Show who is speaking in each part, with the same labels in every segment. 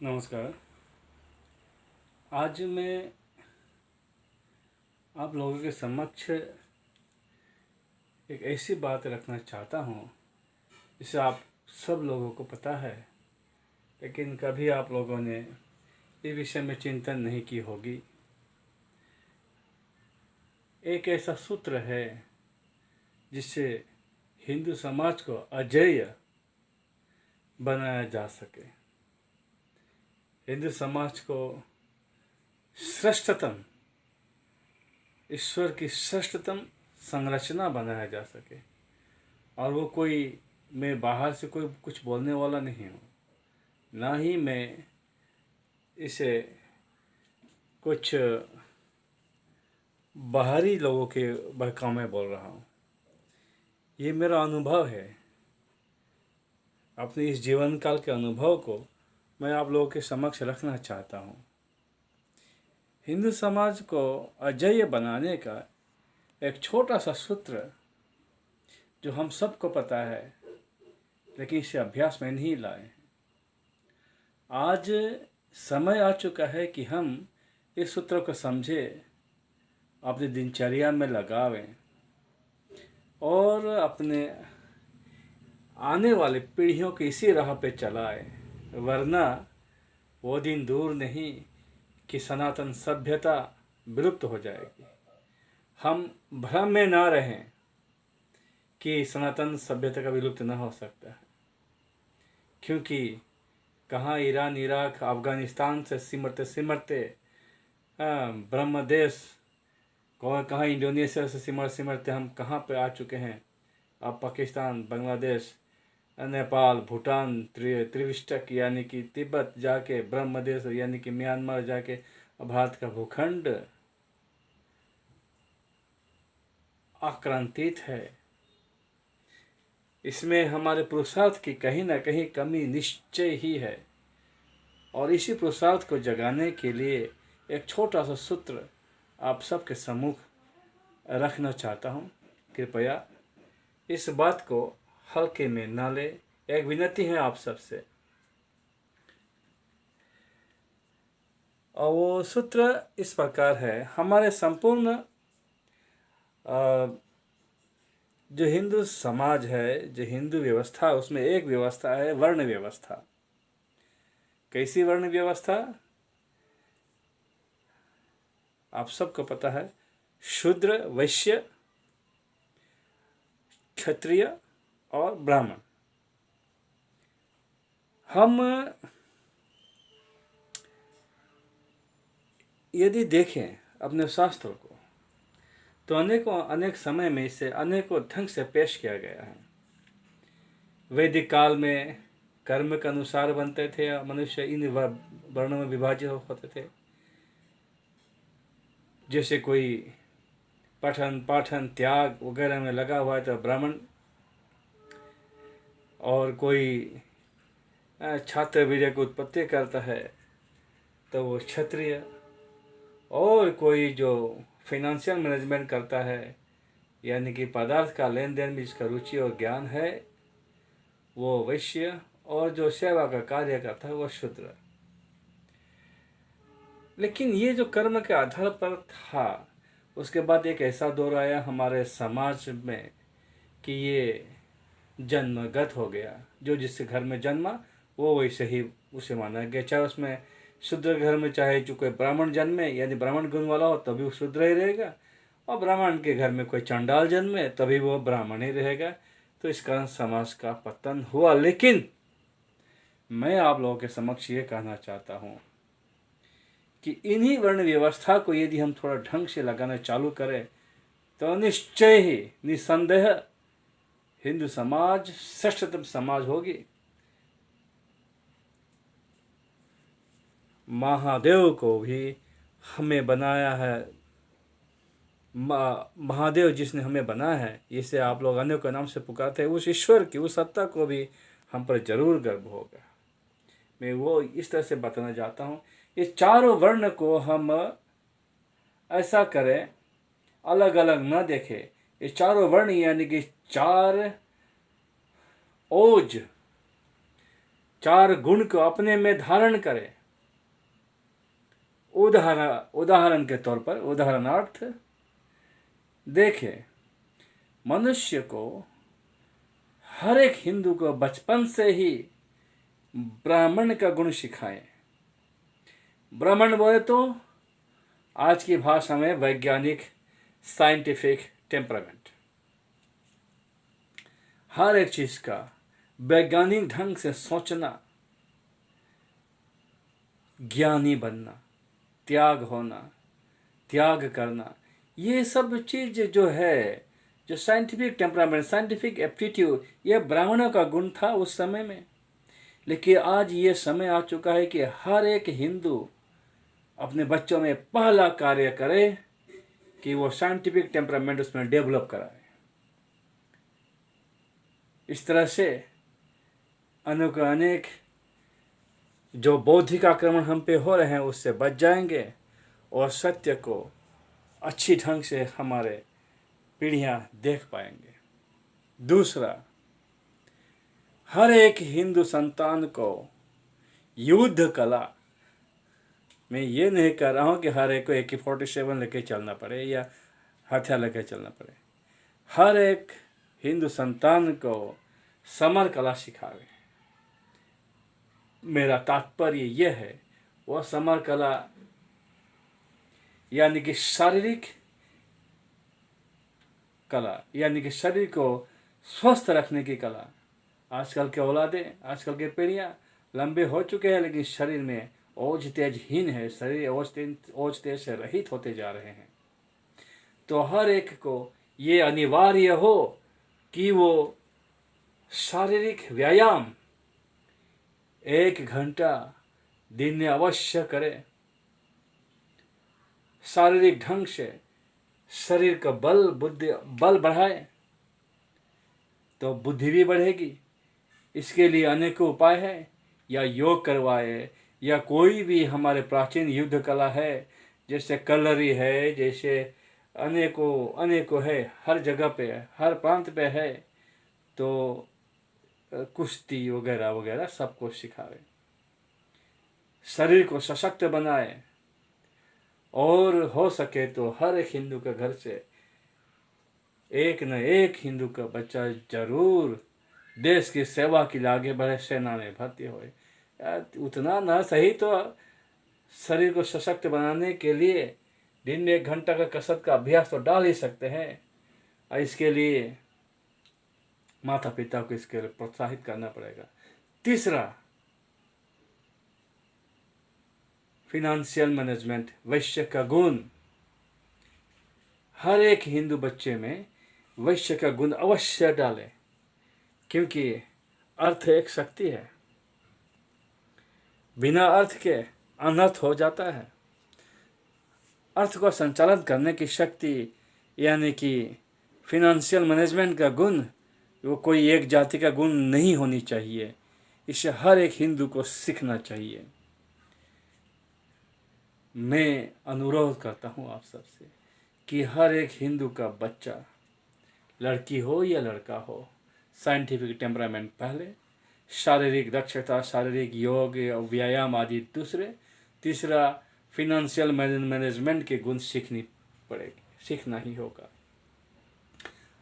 Speaker 1: नमस्कार। आज मैं आप लोगों के समक्ष एक ऐसी बात रखना चाहता हूँ जिसे आप सब लोगों को पता है, लेकिन कभी आप लोगों ने इस विषय में चिंतन नहीं की होगी। एक ऐसा सूत्र है जिससे हिंदू समाज को अजेय बनाया जा सके, हिंदू समाज को श्रेष्ठतम, ईश्वर की श्रेष्ठतम संरचना बनाया जा सके। और वो कोई, मैं बाहर से कोई कुछ बोलने वाला नहीं हूँ, ना ही मैं इसे कुछ बाहरी लोगों के बहकावे में बोल रहा हूँ। ये मेरा अनुभव है, अपने इस जीवन काल के अनुभव को मैं आप लोगों के समक्ष रखना चाहता हूँ। हिंदू समाज को अजेय बनाने का एक छोटा सा सूत्र जो हम सबको पता है, लेकिन इसे अभ्यास में नहीं लाए। आज समय आ चुका है कि हम इस सूत्र को समझें, अपनी दिनचर्या में लगावें और अपने आने वाली पीढ़ियों को इसी राह पे चलाएं। वरना वो दिन दूर नहीं कि सनातन सभ्यता विलुप्त हो जाएगी। हम भ्रम में ना रहें कि सनातन सभ्यता का विलुप्त न हो सकता है, क्योंकि कहाँ ईरान, इराक, अफ़गानिस्तान से सिमरते सिमरते ब्रह्म देश, कहाँ इंडोनेशिया से सिमरते हम कहाँ पे आ चुके हैं। अब पाकिस्तान, बांग्लादेश, नेपाल, भूटान, त्रिविष्टक यानी कि तिब्बत जाके ब्रह्म देश यानी कि म्यांमार जाके भारत का भूखंड आक्रांतित है। इसमें हमारे पुरुषार्थ की कहीं ना कहीं कमी निश्चय ही है, और इसी पुरुषार्थ को जगाने के लिए एक छोटा सा सूत्र आप सबके सम्मुख रखना चाहता हूँ। कृपया इस बात को हल्के में न ले, एक विनती है आप सबसे। और वो सूत्र इस प्रकार है, हमारे संपूर्ण जो हिंदू समाज है, जो हिंदू व्यवस्था, उसमें एक व्यवस्था है वर्ण व्यवस्था। कैसी वर्ण व्यवस्था? आप सबको पता है, शूद्र, वैश्य, क्षत्रिय और ब्राह्मण। हम यदि देखें अपने शास्त्रों को, तो अनेक समय में इसे अनेकों ढंग से पेश किया गया है। वैदिक काल में कर्म के अनुसार बनते थे, मनुष्य इन वर्णों में विभाजित होते थे। जैसे कोई पठन पाठन त्याग वगैरह में लगा हुआ है तो ब्राह्मण, और कोई छात्र वीर्य की उत्पत्ति करता है तो वो क्षत्रिय, और कोई जो फाइनेंशियल मैनेजमेंट करता है यानी कि पदार्थ का लेन देन में जिसका रुचि और ज्ञान है वो वैश्य, और जो सेवा का कार्य करता है वो शूद्र। लेकिन ये जो कर्म के आधार पर था, उसके बाद एक ऐसा दौर आया हमारे समाज में कि ये जन्मगत हो गया। जो जिससे घर में जन्मा वो वैसे ही उसे माना गया, चाहे उसमें शूद्र घर में चाहे जो कोई ब्राह्मण जन्मे यानी ब्राह्मण गुण वाला हो तभी वो शूद्र ही रहेगा, और ब्राह्मण के घर में कोई चंडाल जन्मे तभी वो ब्राह्मण ही रहेगा। तो इस कारण समाज का पतन हुआ। लेकिन मैं आप लोगों के समक्ष ये कहना चाहता हूँ कि इन्हीं वर्ण व्यवस्था को यदि हम थोड़ा ढंग से लगाना चालू करें तो निश्चय ही, निसंदेह हिंदू समाज श्रेष्ठतम समाज होगी। महादेव को भी हमें बनाया है, महादेव जिसने हमें बनाया है, इसे आप लोग अन्यों के नाम से पुकारते हैं, उस ईश्वर की, उस सत्ता को भी हम पर जरूर गर्व होगा। मैं वो इस तरह से बताना चाहता हूँ, ये चारों वर्ण को हम ऐसा करें, अलग अलग न देखें। ये चारों वर्ण यानी कि चार ओज, 4 गुण को अपने में धारण करे। उदाहरण के तौर पर, उदाहरणार्थ देखे, मनुष्य को, हर एक हिंदू को बचपन से ही ब्राह्मण का गुण सिखाए। ब्राह्मण बोले तो आज की भाषा में वैज्ञानिक, साइंटिफिक टेम्परामेंट, हर एक चीज का वैज्ञानिक ढंग से सोचना, ज्ञानी बनना, त्याग होना, त्याग करना, ये सब चीज जो है, जो साइंटिफिक टेम्परामेंट, साइंटिफिक एप्टीट्यूड, ये ब्राह्मणों का गुण था उस समय में। लेकिन आज ये समय आ चुका है कि हर एक हिंदू अपने बच्चों में पहला कार्य करे कि वो साइंटिफिक टेम्परामेंट उसमें डेवलप कराए। इस तरह से अनेक जो बौद्धिक आक्रमण हम पे हो रहे हैं उससे बच जाएंगे और सत्य को अच्छी ढंग से हमारे पीढ़ियां देख पाएंगे। दूसरा, हर एक हिंदू संतान को युद्ध कला, मैं ये नहीं कह रहा हूँ कि हर एक को AK-47 लेके चलना पड़े या हथियार लेके चलना पड़े। हर एक हिंदू संतान को समर कला सिखावे। मेरा तात्पर्य यह है, वह समर कला यानी कि शारीरिक कला, यानी कि शरीर को स्वस्थ रखने की कला। आजकल के औलादे, आजकल के पीढ़ियाँ लंबे हो चुके हैं लेकिन शरीर में ओज तेजहीन है, शरीर ओज तेज से रहित होते जा रहे हैं। तो हर एक को ये अनिवार्य हो कि वो शारीरिक व्यायाम 1 घंटा दिन में अवश्य करे। शारीरिक ढंग से शरीर का बल बढ़ाए तो बुद्धि भी बढ़ेगी। इसके लिए अनेकों उपाय हैं, या योग करवाए, या कोई भी हमारे प्राचीन युद्ध कला है, जैसे कलरी है, जैसे अनेकों है, हर जगह पे, हर प्रांत पे है। तो कुश्ती वगैरह वगैरह सबको सिखावे, शरीर को सशक्त बनाए, और हो सके तो हर एक हिंदू के घर से एक न एक हिंदू का बच्चा जरूर देश की सेवा के लिए आगे बढ़े, सेना में भर्ती होए। उतना ना सही तो शरीर को सशक्त बनाने के लिए दिन में 1 घंटा का कसरत का अभ्यास तो डाल ही सकते हैं। और इसके लिए माता पिता को इसके लिए प्रोत्साहित करना पड़ेगा। तीसरा, फिनेंशियल मैनेजमेंट, वैश्य का गुण। हर एक हिंदू बच्चे में वैश्य का गुण अवश्य डालें, क्योंकि अर्थ एक शक्ति है, बिना अर्थ के अनर्थ हो जाता है। अर्थ को संचालन करने की शक्ति यानी कि फिनेंशियल मैनेजमेंट का गुण, वो कोई एक जाति का गुण नहीं होनी चाहिए। इसे हर एक हिंदू को सीखना चाहिए। मैं अनुरोध करता हूँ आप सबसे कि हर एक हिंदू का बच्चा, लड़की हो या लड़का हो, साइंटिफिक टेम्परामेंट पहले, शारीरिक दक्षता, शारीरिक योग, व्यायाम आदि दूसरे, तीसरा फिनेंशियल मैनेजमेंट के गुण सीखनी पड़ेगी, सीखना ही होगा।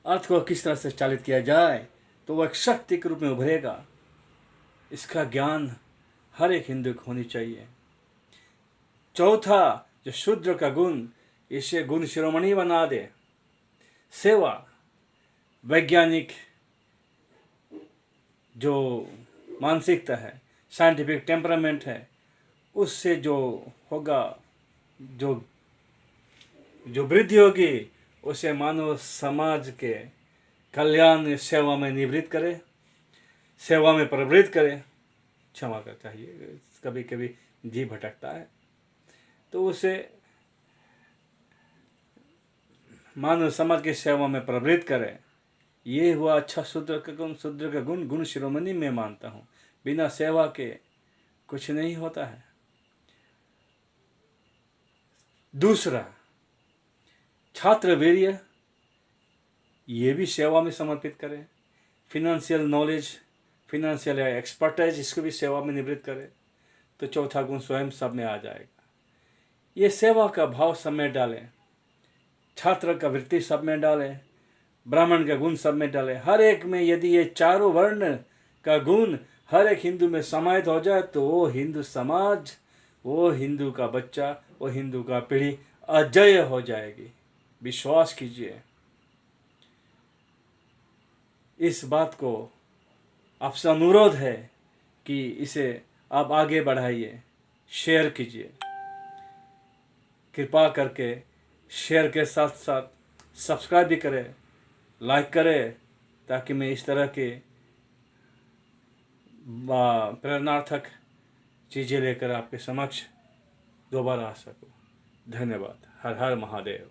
Speaker 1: अर्थ को किस तरह से चालित किया जाए तो वह एक शक्ति के रूप में उभरेगा। इसका ज्ञान हर एक हिंदू को होनी चाहिए। चौथा, जो शूद्र का गुण, इसे गुण शिरोमणि बना दे। सेवा, वैज्ञानिक जो मानसिकता है, साइंटिफिक टेम्परामेंट है, उससे जो होगा, जो वृद्धि होगी, उसे मानव समाज के कल्याण सेवा में निवृत्त करे, सेवा में प्रवृत्त करे। क्षमा कर चाहिए, कभी कभी जी भटकता है। तो उसे मानव समाज की सेवा में प्रवृत्त करे। ये हुआ अच्छा शूद्र का गुण। शूद्र का गुण गुण शिरोमणि में मानता हूँ, बिना सेवा के कुछ नहीं होता है। दूसरा, छात्र वीर्य, ये भी सेवा में समर्पित करें। फिनेंशियल नॉलेज फिनेंशियल या एक्सपर्टाइज, इसको भी सेवा में निवृत्त करें, तो चौथा गुण स्वयं सब में आ जाएगा। ये सेवा का भाव सब में डालें, छात्र का वृत्ति सब में डालें, ब्राह्मण का गुण सब में डालें। हर एक में यदि ये चारों वर्ण का गुण हर एक हिंदू में समाहित हो जाए तो वो हिंदू समाज, वो हिंदू का बच्चा, वो हिंदू का पीढ़ी अजय हो जाएगी। विश्वास कीजिए, इस बात को आपसे अनुरोध है कि इसे आप आगे बढ़ाइए, शेयर कीजिए। कृपा करके शेयर के साथ साथ सब्सक्राइब भी करें, लाइक करें, ताकि मैं इस तरह के प्रेरणार्थक चीज़ें लेकर आपके समक्ष दोबारा आ सकूं। धन्यवाद। हर हर महादेव।